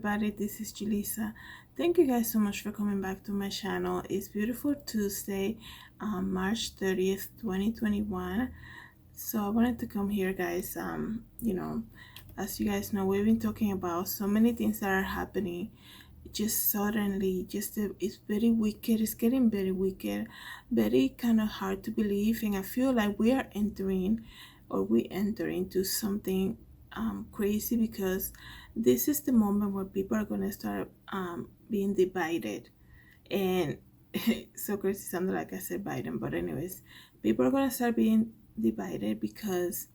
everybody, this is Julissa. Thank you guys so much for coming back to my channel. It's beautiful Tuesday, March 30th, 2021. So I wanted to come here, guys. As you guys know, we've been talking about so many things that are happening just suddenly. It's very wicked. It's getting very wicked, very kind of hard to believe, and I feel like we are entering, or we enter into something crazy, because this is the moment where people are going to start being divided. And so crazy, something like I said Biden, but anyways, people are going to start being divided because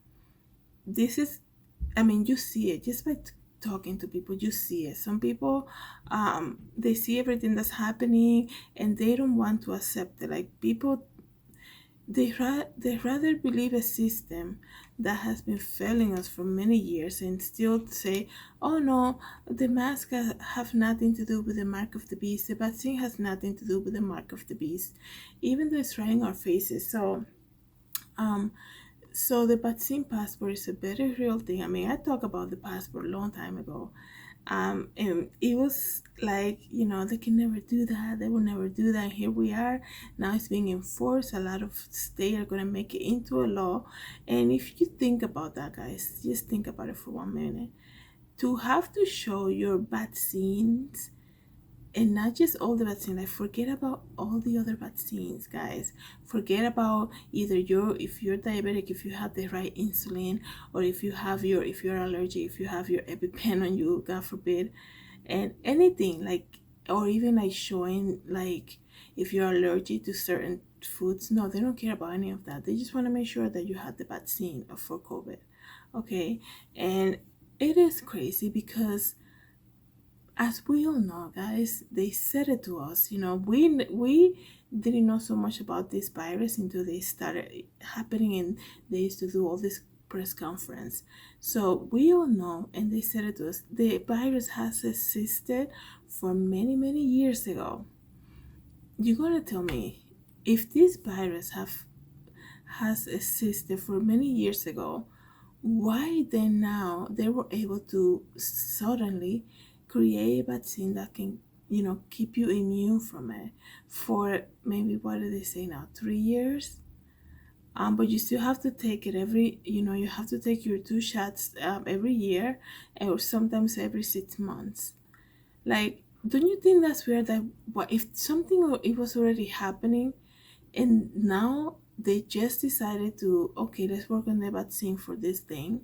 this is, I mean, you see it just by talking to people. You see it. Some people, they see everything that's happening and they don't want to accept it. Like people, they rather believe a system that has been failing us for many years and still say, oh no, the mask have nothing to do with the mark of the beast, the vaccine has nothing to do with the mark of the beast, even though it's right in our faces. Um so the vaccine passport is a very real thing. I mean, I talked about the passport a long time ago. And it was like, they can never do that. They will never do that. Here we are. Now it's being enforced. A lot of states are going to make it into a law. And if you think about that, guys, just think about it for 1 minute. To have to show your vaccines, and not just all the vaccines, like forget about all the other vaccines, guys. Forget about either if you're diabetic, if you have the right insulin, or if you're allergic, if you have your EpiPen on you, God forbid, and anything like, or even like showing like if you're allergic to certain foods. No, they don't care about any of that. They just want to make sure that you have the vaccine for COVID. Okay. And it is crazy because, as we all know, guys, they said it to us. We didn't know so much about this virus until they started happening, and they used to do all this press conference. So we all know, and they said it to us. The virus has existed for many, many years ago. You're gonna tell me, if this virus has existed for many years ago, why then now they were able to suddenly create a vaccine that can, keep you immune from it for maybe, what do they say now, 3 years? But you still have to take it you have to take your 2 shots every year, or sometimes every 6 months. Like, don't you think that's weird that what if something it was already happening, and now they just decided to, okay, let's work on the vaccine for this thing.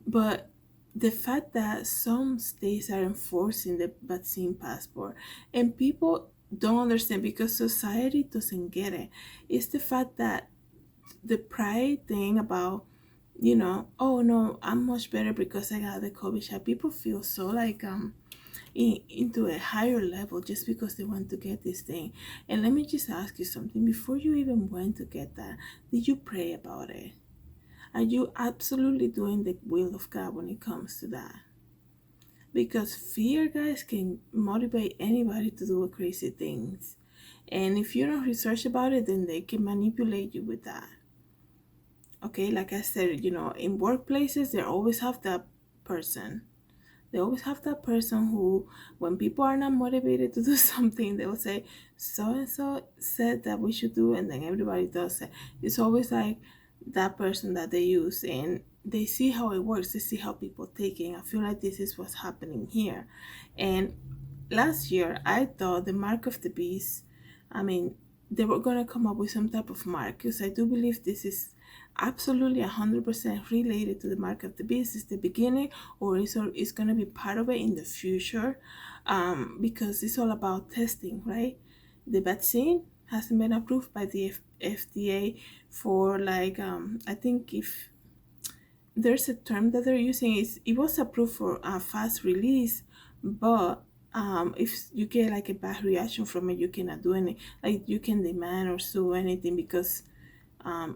But the fact that some states are enforcing the vaccine passport, and people don't understand because society doesn't get it, it's the fact that the pride thing about, oh no, I'm much better because I got the COVID shot. People feel so like into a higher level just because they want to get this thing. And let me just ask you something. Before you even went to get that, did you pray about it? Are you absolutely doing the will of God when it comes to that? Because fear, guys, can motivate anybody to do crazy things. And if you don't research about it, then they can manipulate you with that. Okay, like I said, in workplaces, they always have that person. They always have that person who, when people are not motivated to do something, they will say, so and so said that we should do, and then everybody does it. It's always like that person that they use, and they see how it works. They see how people take it. And I feel like this is what's happening here. And last year, I thought the mark of the beast, I mean, they were going to come up with some type of mark, because I do believe this is absolutely 100% related to the mark of the beast. It's the beginning, or it's going to be part of it in the future, because it's all about testing, right? The vaccine hasn't been approved by the FDA for like, I think, if there's a term that they're using, is it was approved for a fast release, but if you get like a bad reaction from it, you cannot do any, like, you can demand or sue anything, because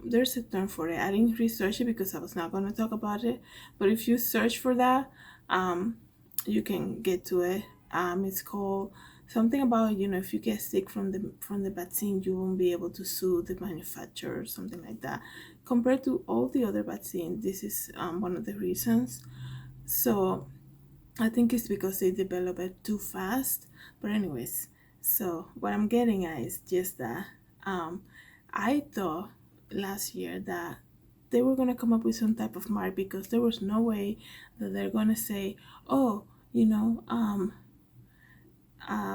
there's a term for it. I didn't research it because I was not going to talk about it, but if you search for that, you can get to it. It's called something about, if you get sick from the vaccine, you won't be able to sue the manufacturer or something like that. Compared to all the other vaccines, this is one of the reasons. So I think it's because they develop it too fast. But anyways, so what I'm getting at is just that um, I thought last year that they were gonna come up with some type of mark, because there was no way that they're gonna say, oh, you know,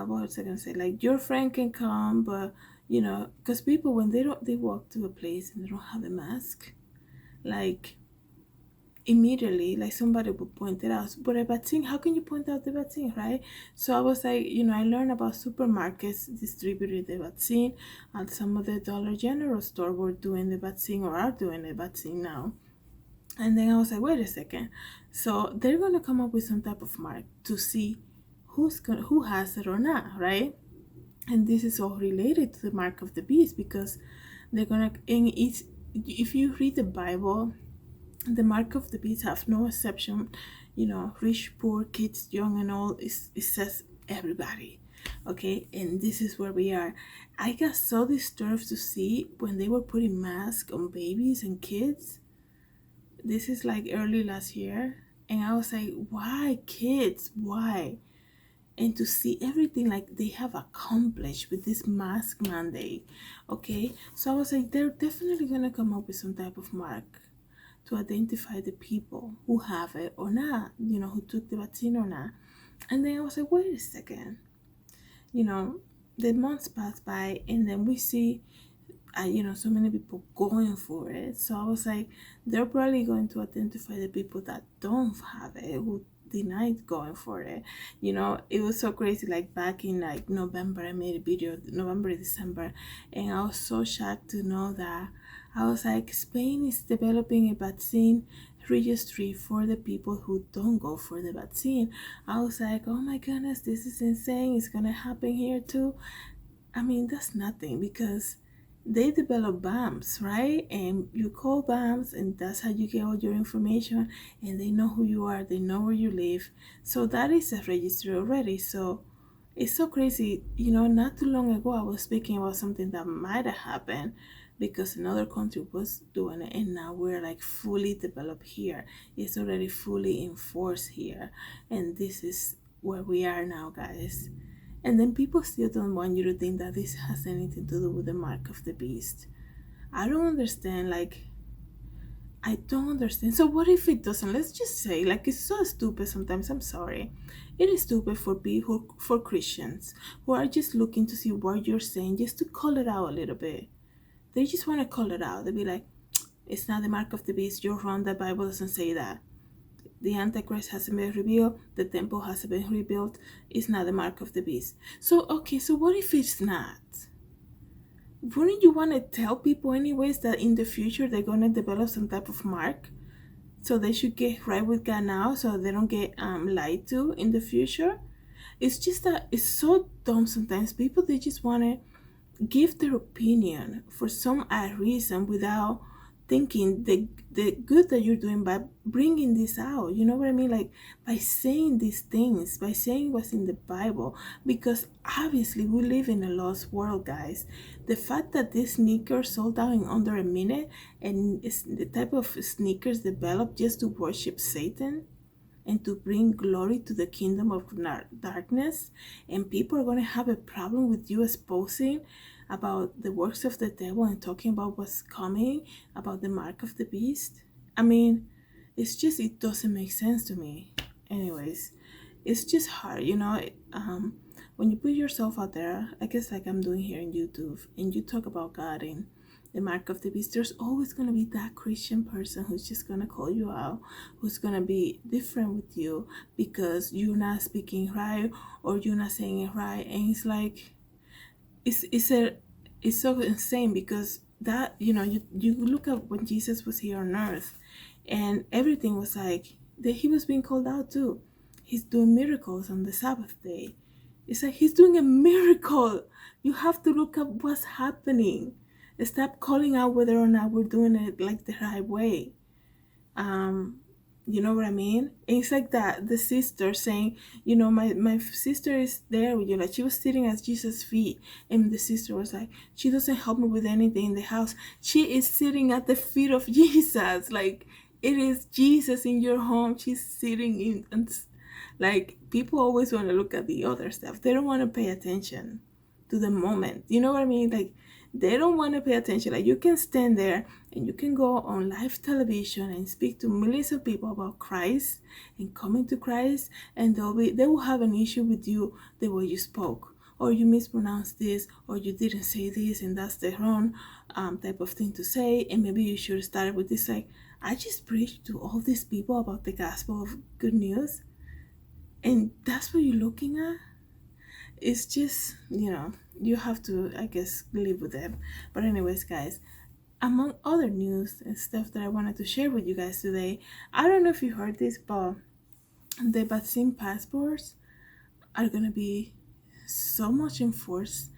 what was I gonna say? Like, your friend can come, but because people, when they walk to a place and they don't have a mask, like, immediately, like, somebody would point it out. But a bad thing, how can you point out the bad thing, right? So I was like, I learned about supermarkets distributed the vaccine, and some of the Dollar General store were doing the vaccine, or are doing the vaccine now. And then I was like, wait a second. So they're gonna come up with some type of mark to see who has it or not, right? And this is all related to the mark of the beast, because they're gonna, and it's, if you read the Bible, the mark of the beast have no exception. Rich, poor, kids, young, and all. It says everybody. Okay, and this is where we are. I got so disturbed to see when they were putting masks on babies and kids. This is like early last year, and I was like, why kids? Why? And to see everything like they have accomplished with this mask mandate. Okay, so I was like, they're definitely gonna come up with some type of mark to identify the people who have it or not, who took the vaccine or not. And then I was like, wait a second, you know, the months pass by, and then we see, so many people going for it. So I was like, they're probably going to identify the people that don't have it, who denied going for it. It was so crazy. Like, back in like November, I made a video, November, December, and I was so shocked to know that I was like, Spain is developing a vaccine registry for the people who don't go for the vaccine. I was like, oh my goodness, this is insane. It's gonna happen here too. I mean, that's nothing, because they develop BAMs, right? And you call BAMs, and that's how you get all your information, and they know who you are, they know where you live. So that is a registry already. So it's so crazy. Not too long ago, I was speaking about something that might have happened because another country was doing it, and now we're like fully developed here. It's already fully enforced here, and this is where we are now, guys. And then people still don't want you to think that this has anything to do with the mark of the beast. I don't understand. Like, I don't understand. So what if it doesn't? Let's just say, like, it's so stupid sometimes. I'm sorry. It is stupid for people, for Christians who are just looking to see what you're saying, just to call it out a little bit. They just want to call it out. They be like, it's not the mark of the beast. You're wrong. The Bible doesn't say that. The Antichrist hasn't been revealed. The temple hasn't been rebuilt. It's not the mark of the beast. So, okay, so what if it's not? Wouldn't you want to tell people anyways that in the future they're going to develop some type of mark? So they should get right with God now, so they don't get lied to in the future? It's just that it's so dumb sometimes. People, they just want to give their opinion for some odd reason without thinking the good that you're doing by bringing this out. You know what I mean? Like, by saying these things, by saying what's in the Bible, because obviously we live in a lost world, guys. The fact that this sneaker sold out in under a minute, and it's the type of sneakers developed just to worship Satan and to bring glory to the kingdom of darkness, and people are going to have a problem with you exposing about the works of the devil and talking about what's coming, about the mark of the beast. I mean, it doesn't make sense to me. Anyways, it's just hard, when you put yourself out there, I guess, like I'm doing here in YouTube, and you talk about God and the mark of the beast, there's always going to be that Christian person who's just going to call you out, who's going to be different with you because you're not speaking right, or you're not saying it right. And it's like, it's so insane, because that, you look at when Jesus was here on earth, and everything was like that. He was being called out too. He's doing miracles on the Sabbath day. It's like he's doing a miracle. You have to look up what's happening. Stop calling out whether or not we're doing it like the right way. You know what I mean? And it's like that, the sister saying, my sister is there with you. Like, she was sitting at Jesus' feet, and the sister was like, she doesn't help me with anything in the house. She is sitting at the feet of Jesus. Like, it is Jesus in your home. She's sitting in, and Like, people always want to look at the other stuff. They don't want to pay attention to the moment. You know what I mean? Like, they don't want to pay attention. Like, you can stand there and you can go on live television and speak to millions of people about Christ and coming to Christ, and they will have an issue with you the way you spoke, or you mispronounced this, or you didn't say this, and that's the wrong type of thing to say, and maybe you should start with this. Like, I just preached to all these people about the gospel of good news, and that's what you're looking at. It's just, you have to, I guess, live with them. But anyways, guys, among other news and stuff that I wanted to share with you guys today, I don't know if you heard this, but the vaccine passports are gonna be so much enforced,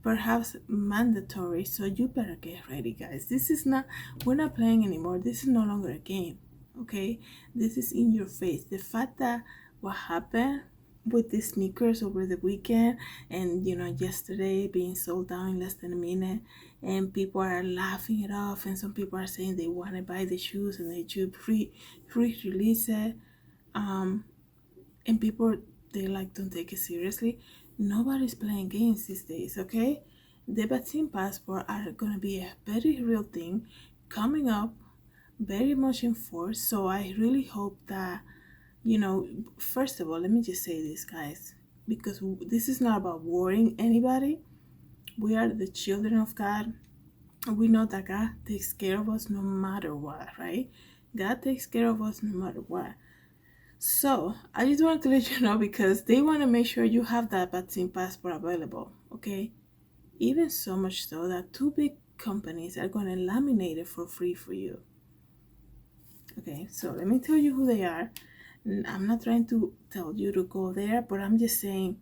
perhaps mandatory. So you better get ready, guys. This is not, we're not playing anymore. This is no longer a game, okay? This is in your face. The fact that what happened with the sneakers over the weekend, and yesterday being sold out in less than a minute, and people are laughing it off, and some people are saying they want to buy the shoes and they should free release it, and people, they like don't take it seriously. Nobody's playing games these days, okay? The vaccine passport are gonna be a very real thing coming up, very much enforced. So I really hope that, first of all, let me just say this, guys, because this is not about worrying anybody. We are the children of God. We know that God takes care of us no matter what, right? God takes care of us no matter what. So I just wanted to let you know, because they want to make sure you have that vaccine passport available, okay? Even so much so that two big companies are going to laminate it for free for you. Okay, so let me tell you who they are. I'm not trying to tell you to go there, but I'm just saying,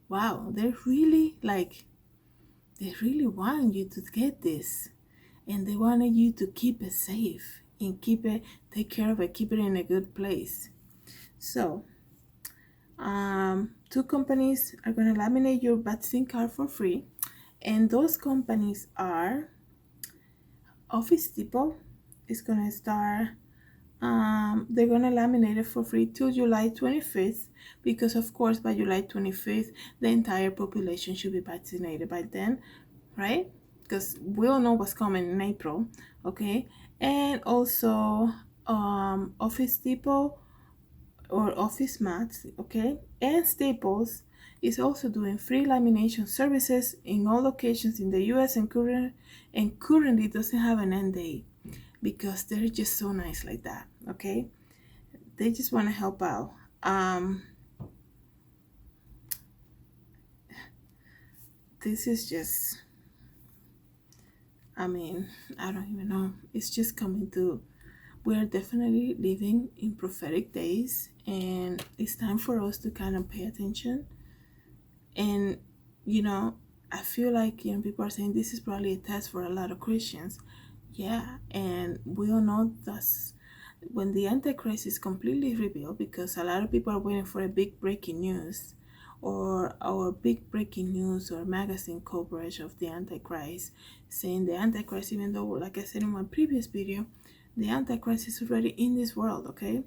wow, they really want you to get this, and they wanted you to keep it safe and take care of it, keep it in a good place. So, two companies are going to laminate your vaccine card for free, and those companies are Office Depot. Is going to start, they're going to laminate it for free till July 25th, because of course by July 25th the entire population should be vaccinated by then, right? Because we all know what's coming in April, okay? And also, Office Depot or Office Max, okay, and Staples is also doing free lamination services in all locations in the U.S. and currently doesn't have an end date, because they're just so nice like that, okay? They just want to help out. This is just, I mean, I don't even know. It's just coming to, we are definitely living in prophetic days, and it's time for us to kind of pay attention. And, I feel like, people are saying this is probably a test for a lot of Christians. Yeah, and we all know that's when the Antichrist is completely revealed, because a lot of people are waiting for a big breaking news, or big breaking news or magazine coverage of the Antichrist, saying the Antichrist, even though, like I said in my previous video, the Antichrist is already in this world, okay?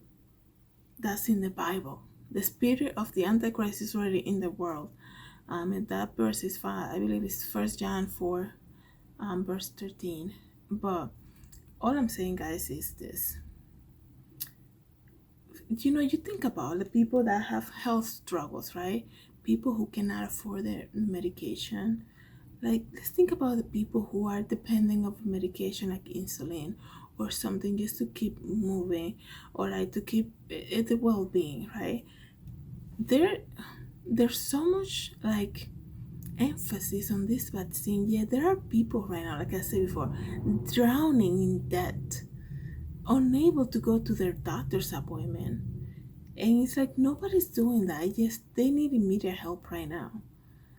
That's in the Bible. The spirit of the Antichrist is already in the world. And that verse is I believe it's 1 John 4, verse 13. But all I'm saying, guys, is this. You think about the people that have health struggles, right? People who cannot afford their medication. Like, let's think about the people who are depending of medication like insulin or something, just to keep moving, or like to keep the well-being, right? There's so much like emphasis on this vaccine. Yeah, there are people right now, like I said before, drowning in debt, unable to go to their doctor's appointment. And it's like nobody's doing that. Yes, they need immediate help right now,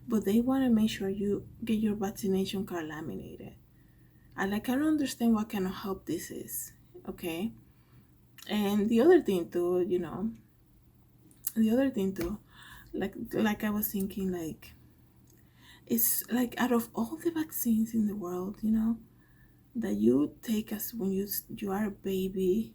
but they want to make sure you get your vaccination card laminated. I don't understand what kind of help this is, okay? And the other thing too, like I was thinking, like, it's like, out of all the vaccines in the world, that you take as when you are a baby,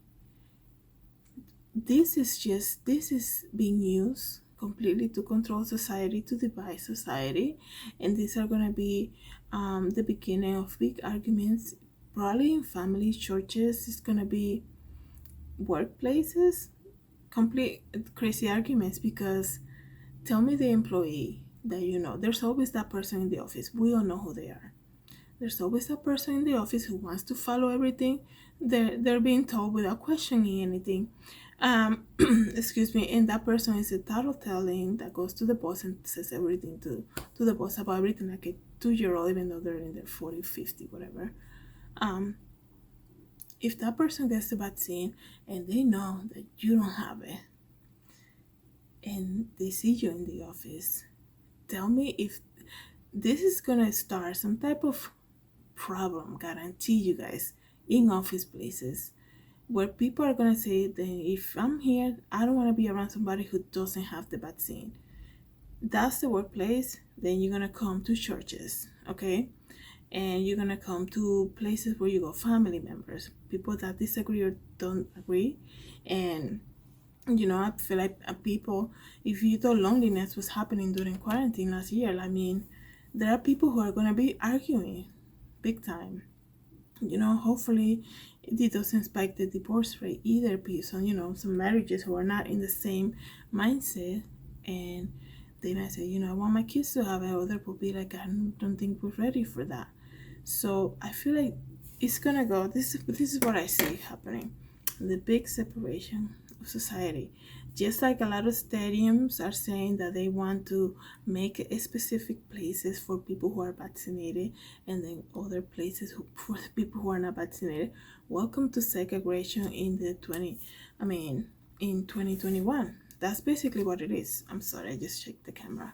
this is being used completely to control society, to divide society, and these are gonna be the beginning of big arguments, probably in family, churches. It's gonna be workplaces, complete crazy arguments. Because tell me the employee that you know, there's always that person in the office. We all know who they are. There's always that person in the office who wants to follow everything they're being told without questioning anything. Excuse me, and that person is a tattletelling that goes to the boss and says everything to the boss about everything, like a 2 year old, even though they're in their 40, 50, whatever. Um, if that person gets the vaccine and they know that you don't have it and they see you in the office, tell me if this is gonna start some type of problem, guarantee you guys, in office places, where people are gonna say that if I'm here, I don't want to be around somebody who doesn't have the vaccine. That's the workplace. Then you're gonna come to churches, okay? And you're gonna come to places where you go, family members, people that disagree or don't agree. And you know, I feel like people, if you thought loneliness was happening during quarantine last year, I mean, there are people who are gonna be arguing big time. You know, hopefully it doesn't spike the divorce rate either, because you know, some marriages who are not in the same mindset, and they might say, you know, I want my kids to have it. Other will be like, I don't think we're ready for that. So I feel like it's gonna go. This is what I see happening: the big separation of society. Just like a lot of stadiums are saying that they want to make a specific places for people who are vaccinated, and then other places for the people who are not vaccinated. Welcome to segregation in the in 2021. That's basically what it is. I'm sorry, I just checked the camera.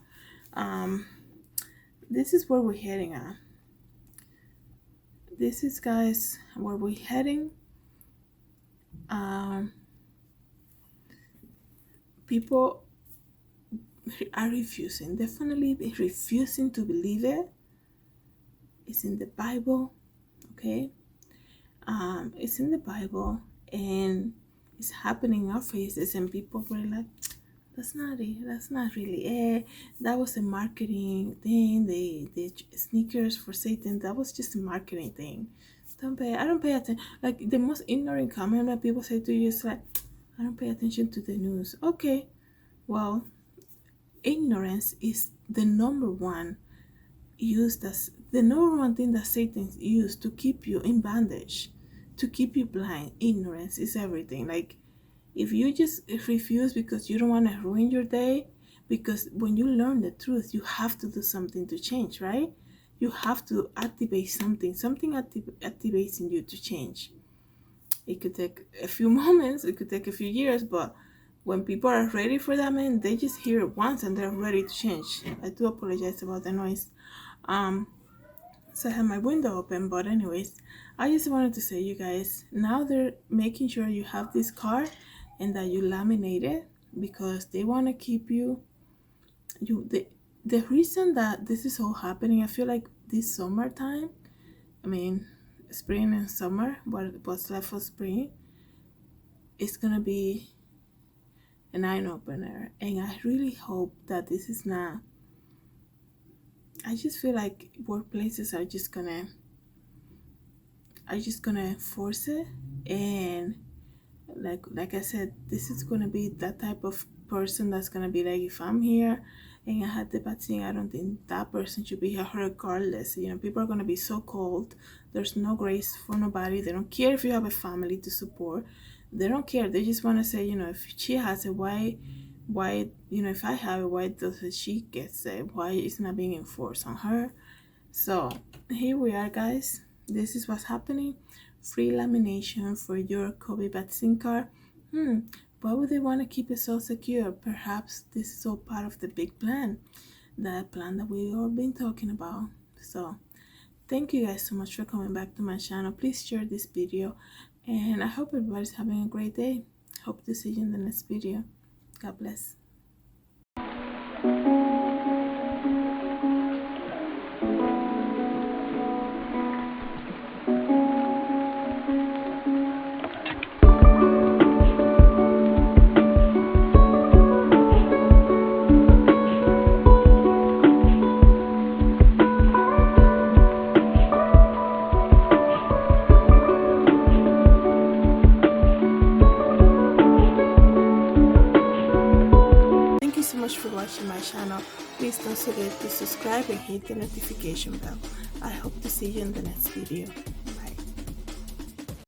This is where we're heading at. This is, guys, where we're heading. People are refusing, definitely refusing to believe it. It's in the Bible, okay? It's in the Bible, and it's happening in our faces, and people were like, that's not it, that's not really it. That was a marketing thing. The sneakers for Satan, that was just a marketing thing. I don't pay attention. Like, the most ignorant comment that people say to you is like, I don't pay attention to the news. Okay, well, ignorance is the number one thing that Satan used to keep you in bondage, to keep you blind. Ignorance is everything. Like, if you just refuse because you don't want to ruin your day, because when you learn the truth, you have to do something to change, right? You have to activate something. Something activates in you to change. It could take a few moments, it could take a few years, but when people are ready for that, man, they just hear it once and they're ready to change. I do apologize about the noise. So I have my window open, but anyways, I just wanted to say, you guys, now they're making sure you have this card and that you laminate it, because they want to keep the reason that this is all happening, I feel like this summertime, I mean, spring and summer, what's left of spring, it's gonna be an eye-opener. And I really hope that this is not, I just feel like workplaces are just gonna force it. And like I said, this is gonna be that type of person that's gonna be like, if I'm here and I had the vaccine, I don't think that person should be here regardless. You know, people are gonna be so cold. There's no grace for nobody. They don't care if you have a family to support. They don't care. They just want to say, you know, if she has it, why, you know, if I have it, why doesn't she get it? Why is not being enforced on her? So here we are, guys. This is what's happening. Free lamination for your COVID vaccine card. Why would they want to keep it so secure? Perhaps this is all part of the big plan, that plan that we all been talking about. So thank you guys so much for coming back to my channel. Please share this video, and I hope everybody's having a great day. Hope to see you in the next video. God bless. watching my channel. Please don't forget to subscribe and hit the notification bell. I hope to see you in the next video.